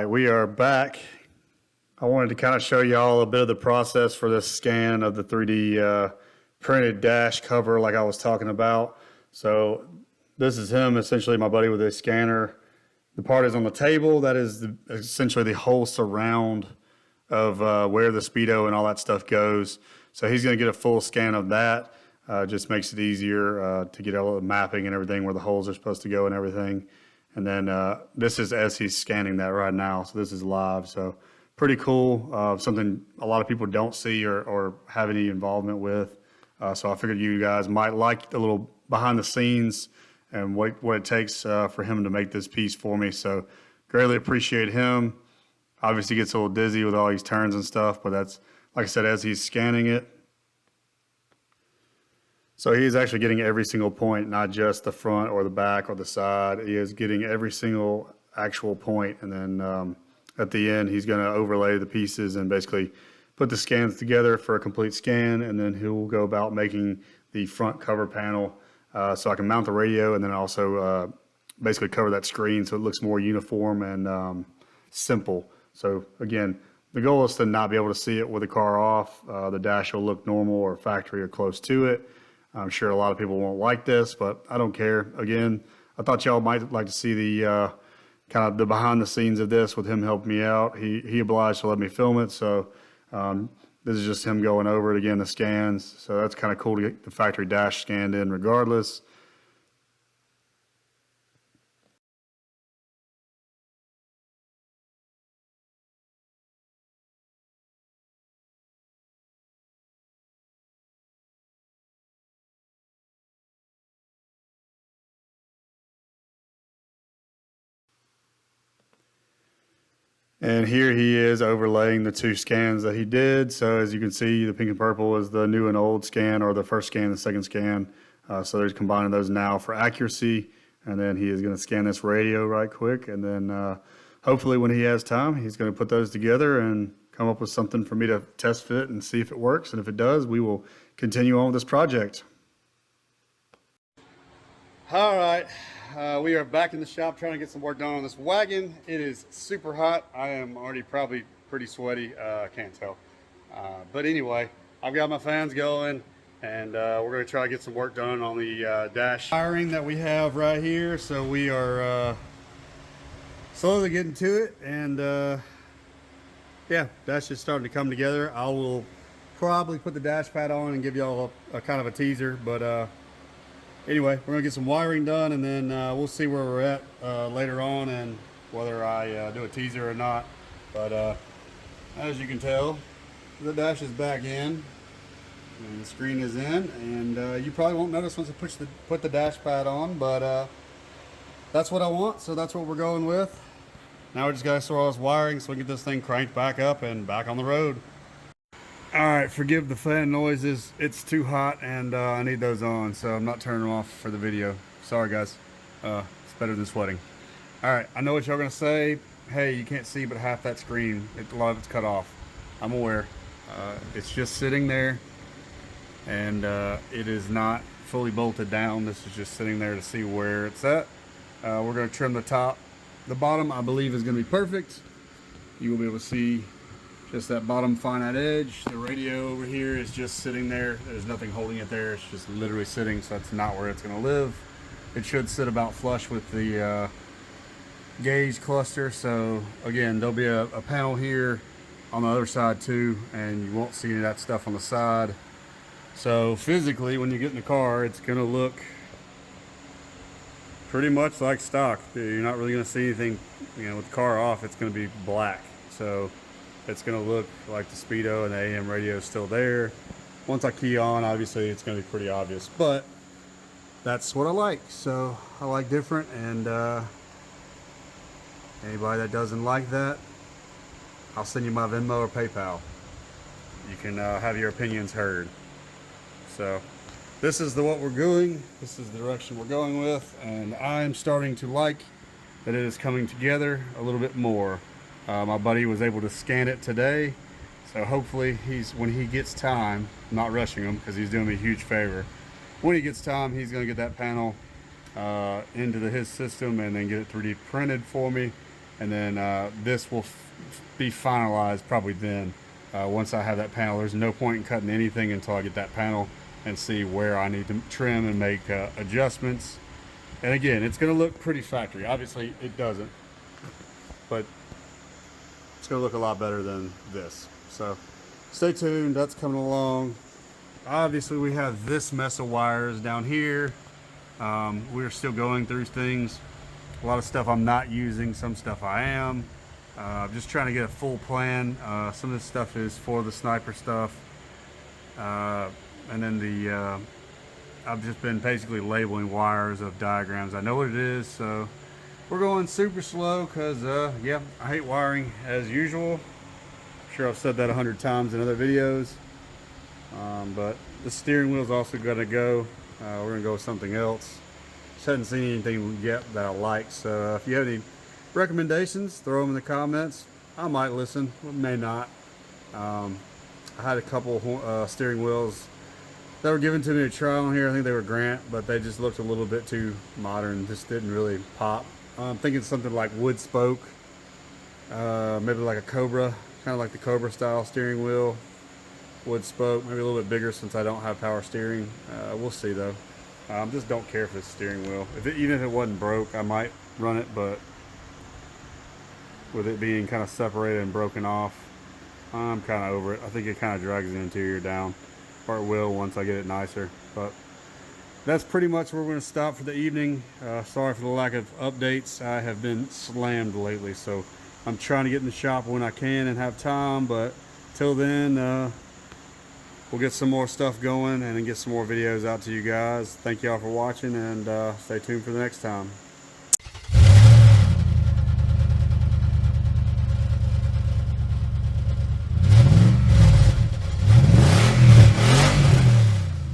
we are back. I wanted to kind of show y'all a bit of the process for this scan of the 3D printed dash cover like I was talking about. So this is him, essentially my buddy with a scanner. The part is on the table. That is essentially the whole surround of where the speedo and all that stuff goes. So he's going to get a full scan of that. Just makes it easier to get all the mapping and everything where the holes are supposed to go and everything. And then this is as he's scanning that right now. So this is live. So pretty cool. Something a lot of people don't see or have any involvement with. So I figured you guys might like the little behind the scenes and what it takes for him to make this piece for me. So greatly appreciate him. Obviously gets a little dizzy with all these turns and stuff, but that's, like I said, as he's scanning it. So he is actually getting every single point, not just the front or the back or the side. He is getting every single actual point, and then at the end he's going to overlay the pieces and basically put the scans together for a complete scan, and then he'll go about making the front cover panel so I can mount the radio and then also basically cover that screen so it looks more uniform and simple. So again, the goal is to not be able to see it with the car off. The dash will look normal or factory or close to it. I'm sure a lot of people won't like this, but I don't care. Again, I thought y'all might like to see the kind of the behind the scenes of this with him helping me out. He obliged to let me film it, so this is just him going over it again, the scans. So that's kind of cool to get the factory dash scanned in regardless. And here he is overlaying the two scans that he did. So as you can see, the pink and purple is the new and old scan, or the first scan, the second scan. So they're combining those now for accuracy. And then he is going to scan this radio right quick. And then hopefully when he has time, he's going to put those together and come up with something for me to test fit and see if it works. And if it does, we will continue on with this project. All right. We are back in the shop trying to get some work done on this wagon. It is super hot. I am already probably pretty sweaty. I can't tell. But anyway, I've got my fans going, and we're going to try to get some work done on the dash wiring that we have right here. So we are slowly getting to it, and yeah, that's just starting to come together. I will probably put the dash pad on and give y'all a kind of a teaser, but anyway, we're gonna get some wiring done, and then we'll see where we're at later on and whether I do a teaser or not. But as you can tell, the dash is back in and the screen is in, and you probably won't notice once I put the dash pad on, but that's what I want, so that's what we're going with. Now we just gotta store all this wiring so we can get this thing cranked back up and back on the road. All right, forgive the fan noises. It's too hot, and I need those on, so I'm not turning them off for the video. Sorry, guys. It's better than sweating. All right, I know what y'all gonna say. Hey, you can't see but half that screen. A lot of it's cut off. I'm aware. It's just sitting there, and it is not fully bolted down. This is just sitting there to see where it's at. We're gonna trim the top. The bottom, I believe, is gonna be perfect. You will be able to see just that bottom finite edge. The radio over here is just sitting there. There's nothing holding it there. It's just literally sitting, so that's not where it's gonna live. It should sit about flush with the gauge cluster. So again, there'll be a panel here on the other side too, and you won't see any of that stuff on the side. So physically, when you get in the car, it's gonna look pretty much like stock. You're not really gonna see anything, you know, with the car off, it's gonna be black. So it's going to look like the speedo and the AM radio is still there. Once I key on, obviously it's going to be pretty obvious, but that's what I like. So I like different, and anybody that doesn't like that, I'll send you my Venmo or PayPal. You can have your opinions heard. So this is what we're doing. This is the direction we're going with, and I'm starting to like that it is coming together a little bit more. My buddy was able to scan it today, so hopefully when he gets time, I'm not rushing him because he's doing me a huge favor. When he gets time, he's going to get that panel into his system and then get it 3D printed for me, and then this will be finalized probably then. Once I have that panel, there's no point in cutting anything until I get that panel and see where I need to trim and make adjustments. And again, it's going to look pretty factory. Obviously it doesn't, but it's going to look a lot better than this. So stay tuned, that's coming along. Obviously we have this mess of wires down here. We're still going through things. A lot of stuff I'm not using, some stuff I am. Just trying to get a full plan. Some of this stuff is for the sniper stuff. And then I've just been basically labeling wires of diagrams. I know what it is, so we're going super slow because, yeah, I hate wiring as usual. I'm sure I've said that 100 times in other videos. But the steering wheel's also gonna go. We're gonna go with something else. Just hadn't seen anything yet that I like, so if you have any recommendations, throw them in the comments. I might listen, may not. I had a couple steering wheels that were given to me to try on here. I think they were Grant, but they just looked a little bit too modern. Just didn't really pop. I'm thinking something like wood spoke, maybe like a Cobra, kind of like the Cobra style steering wheel. Wood spoke, maybe a little bit bigger since I don't have power steering. We'll see though. Just don't care for the steering wheel. Even if it wasn't broke, I might run it, but with it being kind of separated and broken off, I'm kind of over it. I think it kind of drags the interior down, or it will once I get it nicer. But that's pretty much where we're going to stop for the evening. Sorry for the lack of updates. I have been slammed lately, so I'm trying to get in the shop when I can and have time, but till then, we'll get some more stuff going and then get some more videos out to you guys. Thank y'all for watching, and stay tuned for the next time.